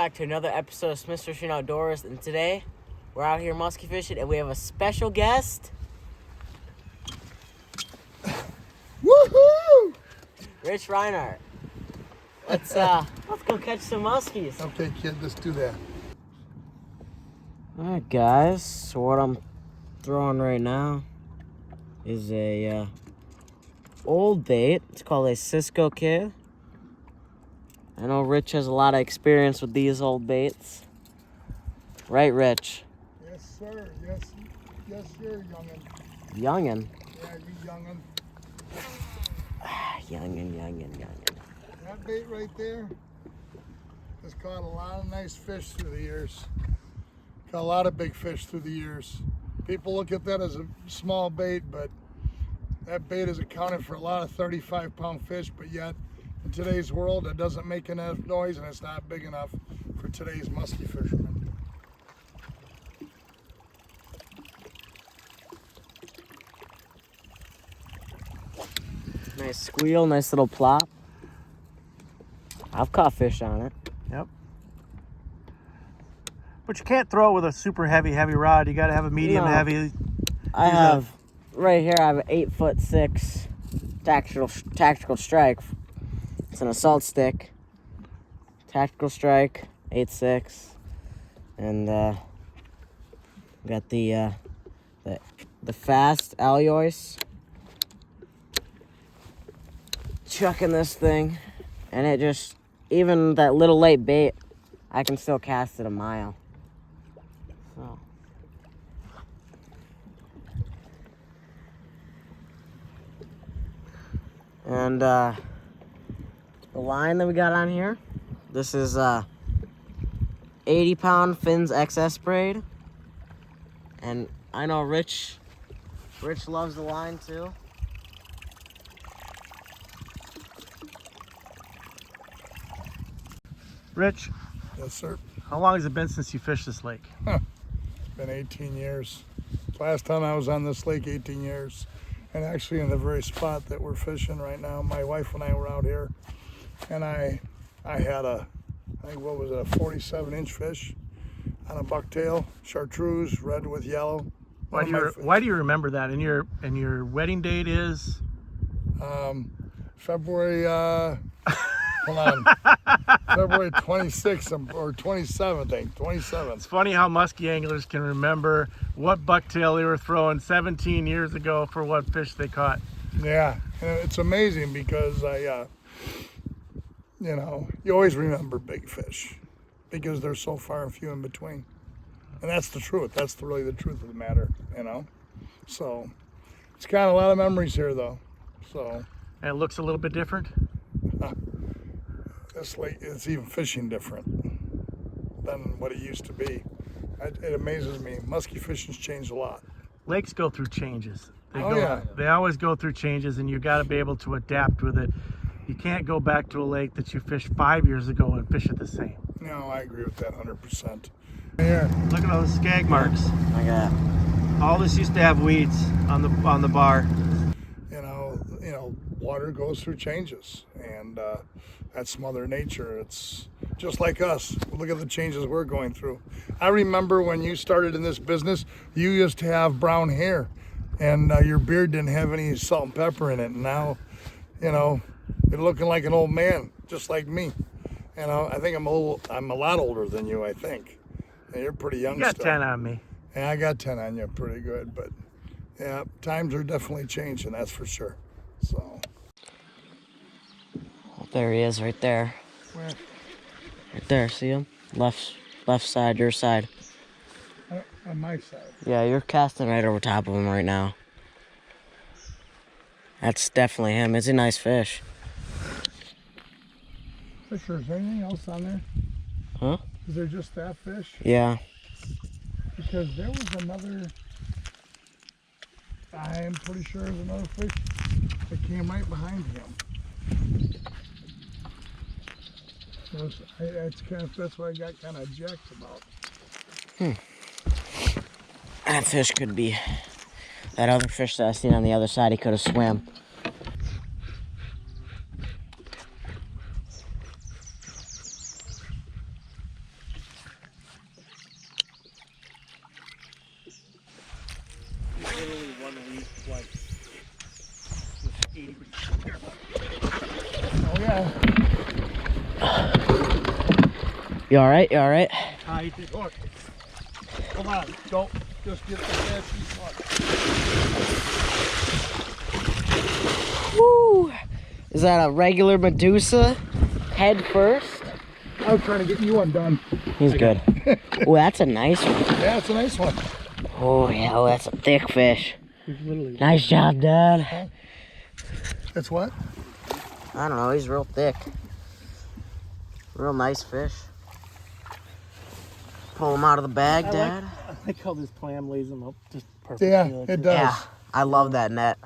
back to another episode of Smith's Fishing Outdoors, and today we're out here muskie fishing, and we have a special guest. Woohoo! Rich Reinert. Let's go catch some muskies. Okay, kid, let's do that. All right, guys. So what I'm throwing right now is a old bait. It's called a Cisco Kid. I know Rich has a lot of experience with these old baits. Right, Rich? Yes, sir. Yes, sir, youngin. Youngin? Yeah, you youngin. Youngin. That bait right there has caught a lot of nice fish through the years. Caught a lot of big fish through the years. People look at that as a small bait, but that bait is accounted for a lot of 35-pound fish, but yet in today's world, it doesn't make enough noise and it's not big enough for today's muskie fishermen. Nice squeal, nice little plop. I've caught fish on it. Yep. But you can't throw it with a super heavy rod. You got to have a medium heavy. I have, right here, I have an 8'6" tactical strike. It's an assault stick. Tactical strike, 8'6", and got the fast Aliois. Chucking this thing, and it just, even that little late bait, I can still cast it a mile. So. And the line that we got on here, this is 80-pound Fins XS braid, and I know Rich loves the line too. Rich, Yes, sir. how long has it been since you fished this lake? Been 18 years. Last time I was on this lake, 18 years. And actually in the very spot that we're fishing right now, my wife and I were out here, and I had I think what was it, a 47-inch fish on a bucktail, chartreuse, red with yellow. Why do you remember that? And your wedding date is? February, hold on, February 26th or 27th, I think, 27th. It's funny how muskie anglers can remember what bucktail they were throwing 17 years ago for what fish they caught. Yeah, and it's amazing because you always remember big fish because they're so far and few in between. And that's the truth. That's really the truth of the matter, So it's got a lot of memories here, though. So. And it looks a little bit different? This lake, it's even fishing different than what it used to be. It amazes me. Muskie fishing's changed a lot. Lakes go through changes. Yeah. They always go through changes, and you got to be able to adapt with it. You can't go back to a lake that you fished 5 years ago and fish it the same. No, I agree with that 100%. Here, look at all the skag marks. I got. All this used to have weeds on the bar. Water goes through changes, and that's Mother Nature. It's just like us. Look at the changes we're going through. I remember when you started in this business, you used to have brown hair, and your beard didn't have any salt and pepper in it. And now, you're looking like an old man, just like me. I think I'm a lot older than you, I think. And you're pretty young. You got still. 10 on me. Yeah, I got 10 on you, pretty good. But yeah, times are definitely changing, that's for sure. So. There he is, right there. Where? Right there, see him? Left side, your side. On my side. Yeah, you're casting right over top of him right now. That's definitely him. It's a nice fish. Fisher, is there anything else on there? Huh? Is there just that fish? Yeah. Because there was another, I'm pretty sure there's another fish that came right behind him. That's what I got kind of jacked about. That fish could be that other fish that I seen on the other side. He could have swam. like 80%. Oh yeah. You all right? You all right? Tight. Look. Come on. Don't just get the fancy hook. Woo! Is that a regular Medusa? Head first? I was trying to get you undone. He's good. Oh, that's a nice one. Yeah, it's a nice one. Oh, yeah, oh, that's a thick fish. He's literally Nice job, Dad. It's what? I don't know, he's real thick. Real nice fish. Pull him out of the bag, Dad. I like how this clam lays them up just perfectly. Yeah, like it this. does. Yeah, I love that net.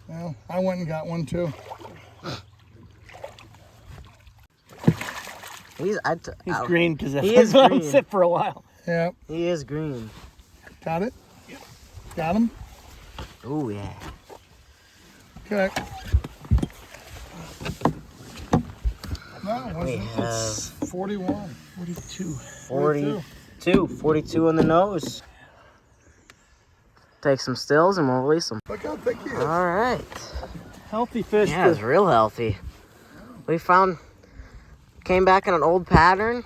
Well, I went and got one too. He's green because he is let him green. sit for a while. Yeah. He is green. Got it? Yeah. Got him? Oh, yeah. Okay. No, We it's 41. 42. 42 on the nose. Take some stills and we'll release them. Look how thick he is. All right. Healthy fish. Yeah, it's real healthy. We came back in an old pattern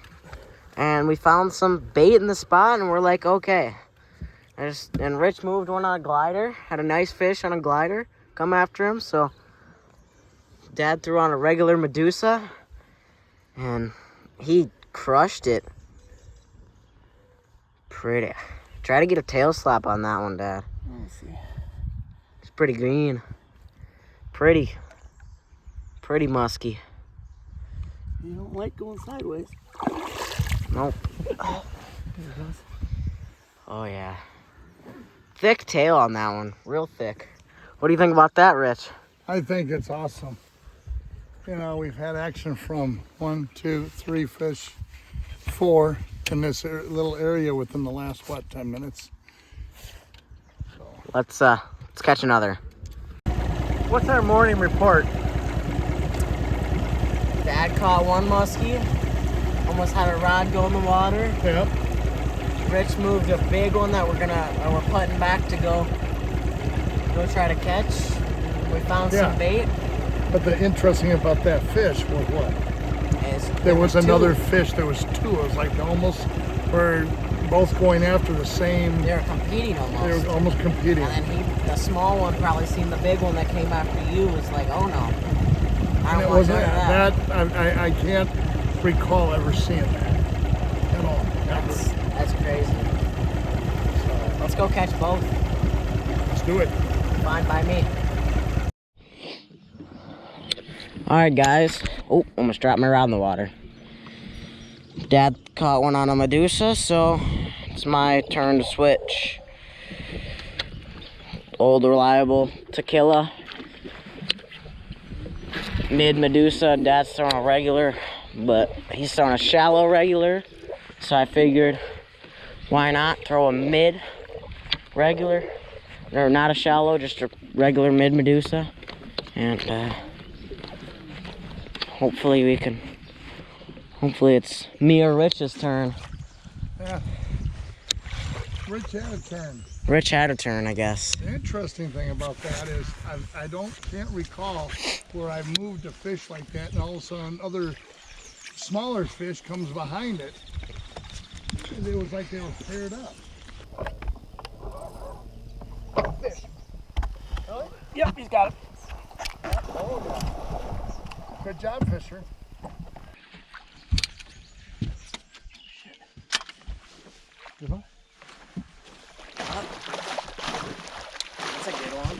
and we found some bait in the spot and we're like, okay. And Rich moved one on a glider, had a nice fish on a glider come after him, so Dad threw on a regular Medusa and he crushed it. Pretty. Try to get a tail slap on that one, Dad. Let's see. It's pretty green. Pretty musky. You don't like going sideways. Nope. There it goes. Oh, yeah. Thick tail on that one. Real thick. What do you think about that, Rich? I think it's awesome. You know, we've had action from 1, 2, 3 fish, 4 in this little area within the last, 10 minutes? Let's catch another. What's our morning report? Dad caught one muskie. Almost had a rod go in the water. Yep. Rich moved a big one that we're putting back to go try to catch. We found some bait. But the interesting about that fish was what? There was another fish. There was 2. It was like almost we're both going after the same. They were competing almost. They were almost competing. And then the small one probably seen the big one that came after you. Was like, oh no. And it wasn't that. I can't recall ever seeing that at all. That's crazy. So, let's go catch both. Let's do it. Fine by me. All right, guys. Oh, almost dropped my rod in the water. Dad caught one on a Medusa, so it's my turn to switch. Old reliable tequila. Mid Medusa. Dad's throwing a regular, but he's throwing a shallow regular. So I figured, why not throw a mid regular? Or not a shallow, just a regular mid Medusa. And hopefully it's me or Rich's turn. Yeah. Rich had a turn. Rich had a turn, I guess. The interesting thing about that is I can't recall where I moved a fish like that and all of a sudden other smaller fish comes behind it. And it was like they were paired up. Fish. Really? Yep, he's got it. Oh, yeah. Good job, Fisher. Good one. That's a good one.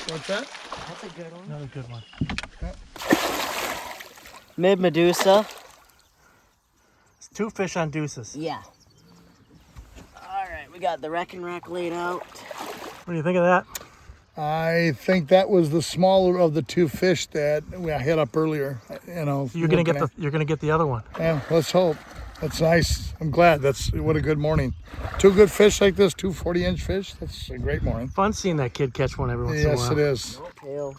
What's that? That's a good one. Another good one. Yeah. Mid Medusa. It's 2 fish on deuces. Yeah. All right, we got the wrecking rack laid out. What do you think of that? I think that was the smaller of the 2 fish that I hit up earlier. You know, You're gonna get the other one. Yeah, let's hope. That's nice. I'm glad. What a good morning. 2 good fish like this, 2 40-inch fish. That's a great morning. Fun seeing that kid catch one every once in a while. Yes, it is. Tail.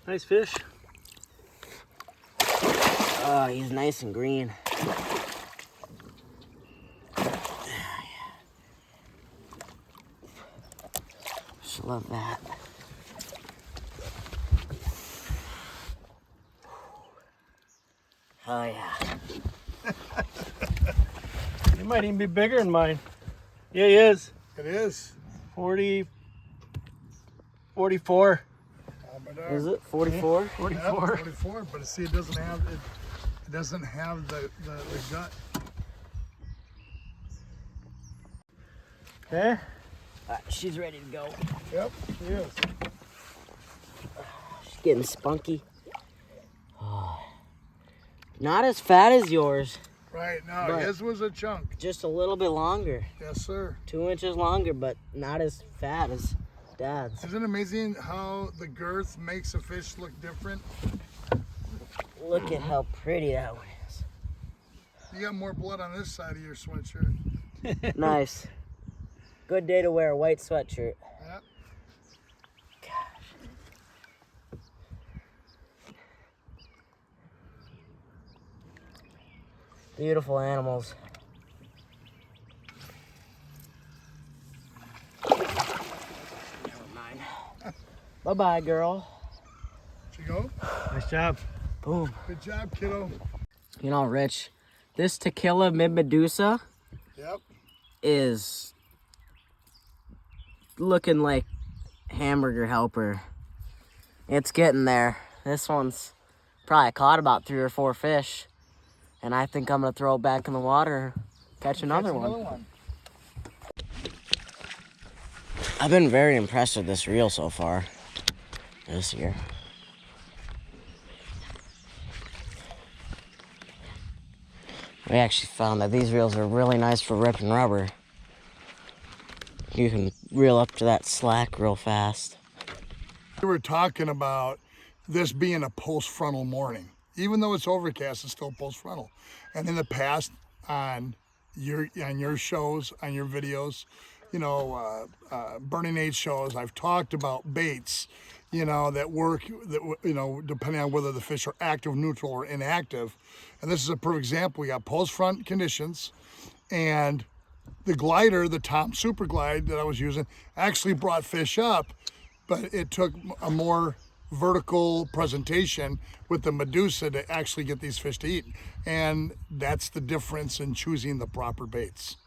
Nice fish. Oh, he's nice and green. Love that. Oh yeah. He might even be bigger than mine. Yeah, he is. It is. 40, 44. Is it 44? 44. Yep, 44. But see, it doesn't have it. It doesn't have the gut. Okay. She's ready to go. Yep, she is. She's getting spunky. Not as fat as yours. Right, no, But- his was a chunk. Just a little bit longer. Yes, sir. 2 inches longer, but not as fat as Dad's. Isn't it amazing how the girth makes a fish look different? Look at how pretty that one is. You got more blood on this side of your sweatshirt. Nice. Good day to wear a white sweatshirt. Yep. Beautiful animals. Bye-bye, girl. Did you go? Nice job. Boom. Good job, kiddo. You know, Rich, this tequila mid-medusa Yep. is looking like hamburger helper. It's getting there. This one's probably caught about 3 or 4 fish. And I think I'm gonna throw it back in the water, catch another one. I've been very impressed with this reel so far this year. We actually found that these reels are really nice for ripping rubber. You can reel up to that slack real fast. We were talking about this being a post-frontal morning. Even though it's overcast, it's still post-frontal. And in the past, on your shows, on your videos, you know, Burning Age shows, I've talked about baits, you know, that work, that, you know, depending on whether the fish are active, neutral, or inactive. And this is a perfect example. We got post-front conditions, and the glider, the Tom Super Glide that I was using, actually brought fish up, but it took a more vertical presentation with the Medusa to actually get these fish to eat. And that's the difference in choosing the proper baits.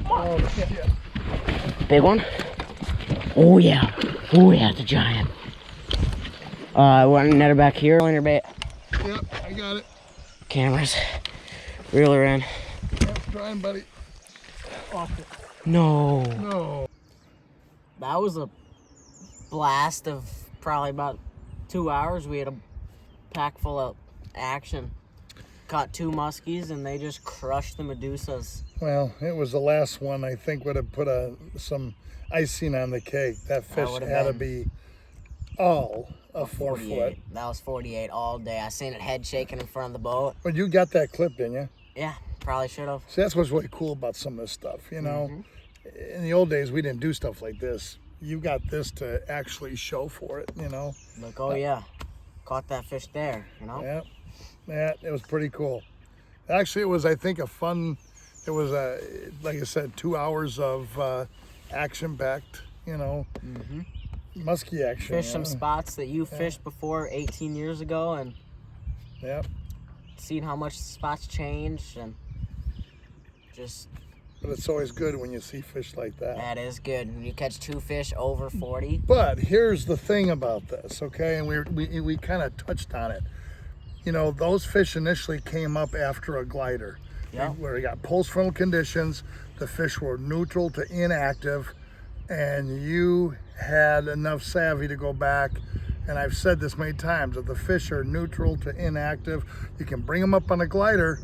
Oh, shit. Big one? Oh yeah. Oh yeah, it's a giant. Want to net her back here on your bait. Yep, I got it. Cameras. Reel her in. Yep, trying, buddy. Off it. No. No. That was a blast of probably about 2 hours. We had a pack full of action. Caught 2 muskies and they just crushed the Medusas. Well, it was the last one. I think would have put some icing on the cake. That fish would've had to been be all a 4 foot. That was 48 all day. I seen it head shaking in front of the boat. But you got that clip, didn't you? Yeah, probably should have. See, that's what's really cool about some of this stuff, you know? In the old days, we didn't do stuff like this. you got this to actually show for it, you know. Like, oh yeah, caught that fish there, you know. Yeah, it was pretty cool. Actually, it was, I think, a fun. It was like I said, 2 hours of action-packed, you know, muskie action. Fish some spots that you fished before 18 years ago, and seen how much spots changed, and just. But it's always good when you see fish like that. That is good. When you catch 2 fish over 40. But here's the thing about this, okay? And we kind of touched on it. You know, those fish initially came up after a glider. Yeah. Where you got post-frontal conditions, the fish were neutral to inactive, and you had enough savvy to go back. And I've said this many times, if the fish are neutral to inactive, you can bring them up on a glider.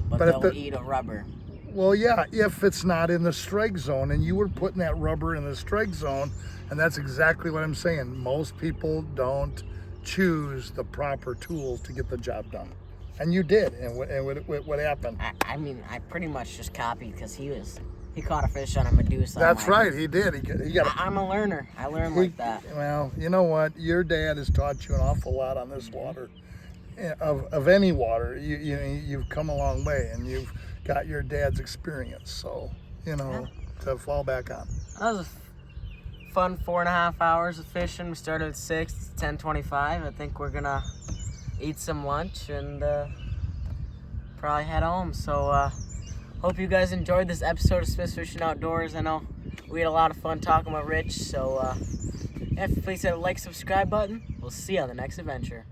But they'll eat a rubber. Well, yeah, if it's not in the strike zone, and you were putting that rubber in the strike zone, and that's exactly what I'm saying. Most people don't choose the proper tools to get the job done. And you did, and what happened? I mean, I pretty much just copied because he caught a fish on a Medusa. That's right, he did. He got. I'm a learner. I learn like that. Well, you know what? Your dad has taught you an awful lot on this water. Of any water, you've come a long way, and you've got your dad's experience. So, you know, to fall back on. That was a fun 4.5 hours of fishing. We started at 6, it's 10:25. I think we're gonna eat some lunch and probably head home. So hope you guys enjoyed this episode of Smith's Fishing Outdoors. I know we had a lot of fun talking with Rich. So please hit the like, subscribe button. We'll see you on the next adventure.